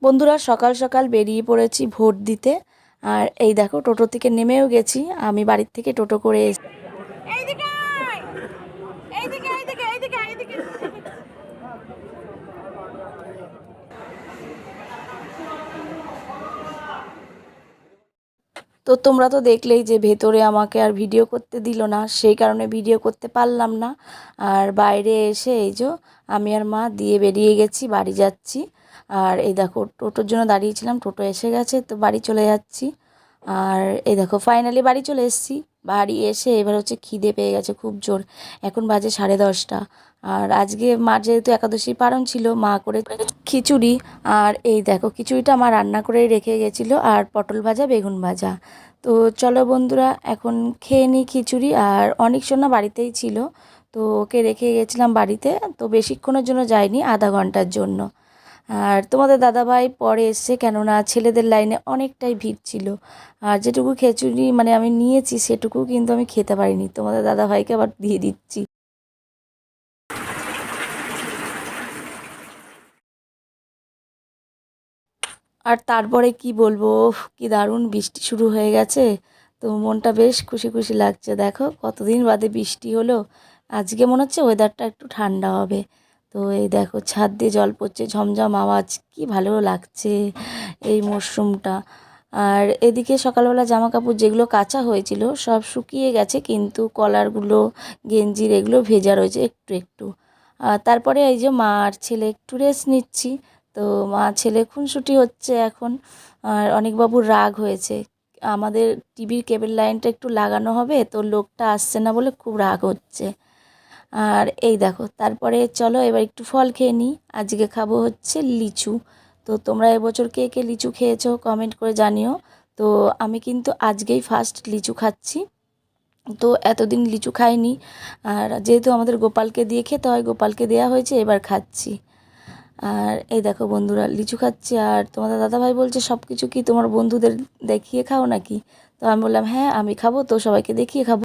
বন্ধুরা সকাল সকাল বেরিয়ে পড়েছি ভোট দিতে। আর এই দেখো টোটো থেকে নেমেও গেছি, আমি বাড়ির থেকে টোটো করে এসেছি। তো তোমরা তো দেখলেই যে ভেতরে আমাকে আর ভিডিও করতে দিল না, সেই কারণে ভিডিও করতে পারলাম না। আর বাইরে এসে এই যে আমি আর মা দিয়ে বেরিয়ে গেছি, বাড়ি যাচ্ছি। আর এই দেখো টোটোর জন্য দাঁড়িয়েছিলাম, টোটো এসে গেছে, তো বাড়ি চলে যাচ্ছি। আর এই দেখো ফাইনালি বাড়ি চলে এসেছি। বাড়ি এসে এবার হচ্ছে খিদে পেয়ে গেছে খুব জোর। এখন বাজে 10:30। আর আজকে মার যেহেতু একাদশী পারণ ছিল, মা করে খিচুড়ি। আর এই দেখো খিচুড়িটা মা রান্না করে রেখে গেছিলো, আর পটল ভাজা, বেগুন ভাজা। তো চলো বন্ধুরা এখন খেয়ে নিই খিচুড়ি। আর অনেক সোনা বাড়িতেই ছিল, তো ওকে রেখে গেছিলাম বাড়িতে, তো বেশিক্ষণের জন্য যাইনি, আধা ঘন্টার জন্য। আর তোমাদের দাদাভাই পরে এসছে, কেননা ছেলেদের লাইনে অনেকটাই ভিড় ছিল। আর যেটুকু খিচুড়ি মানে আমি নিয়েছি সেটুকু কিন্তু আমি খেতে পারিনি, তোমাদের দাদাভাইকে আবার দিয়ে দিচ্ছি। আর তারপরে কি বলবো, উফ, কি দারুণ বৃষ্টি শুরু হয়ে গেছে। তো মনটা বেশ খুশি খুশি লাগছে, দেখো কতদিন বাদে বৃষ্টি হলো। আজকে মনে হচ্ছে ওয়েদারটা একটু ঠান্ডা হবে। তো এই দেখো ছাদ দিয়ে জল পড়ছে, ঝমঝম আওয়াজ, কি ভালো লাগছে এই মরশুমটা। আর এদিকে সকালবেলা জামা কাপড় যেগুলো কাচা হয়েছিল সব শুকিয়ে গেছে, কিন্তু কলারগুলো, গেঞ্জির এগুলো ভেজা রয়েছে একটু একটু। আর তারপরে এই যে মা আর ছেলে একটু রেস্ট নিচ্ছি। তো মা ছেলে খুনসুটি হচ্ছে এখন। আর অনেকবাবুর রাগ হয়েছে, আমাদের টিভির কেবল লাইনটা একটু লাগানো হবে, তো লোকটা আসছে না বলে খুব রাগ হচ্ছে। আর এই দেখো তারপরে চলো এবার একটু ফল খেয়ে নিই। আজকে খাবো হচ্ছে লিচু। তো তোমরা এবছর কে কে লিচু খেয়েছো কমেন্ট করে জানিও। তো আমি কিন্তু আজকেই ফার্স্ট লিচু খাচ্ছি, তো এতদিন লিচু খাইনি। আর যেহেতু আমাদের গোপালকে দিয়ে খেতে হয়, গোপালকে দেওয়া হয়েছে, এবার খাচ্ছি। আর এই দেখো বন্ধুরা লিচু খাচ্ছি। আর তোমাদের দাদাভাই বলছে সব কিছু কি তোমার বন্ধুদের দেখিয়ে খাও নাকি? তো আমি বললাম হ্যাঁ আমি খাবো, তো সবাইকে দেখিয়ে খাবো।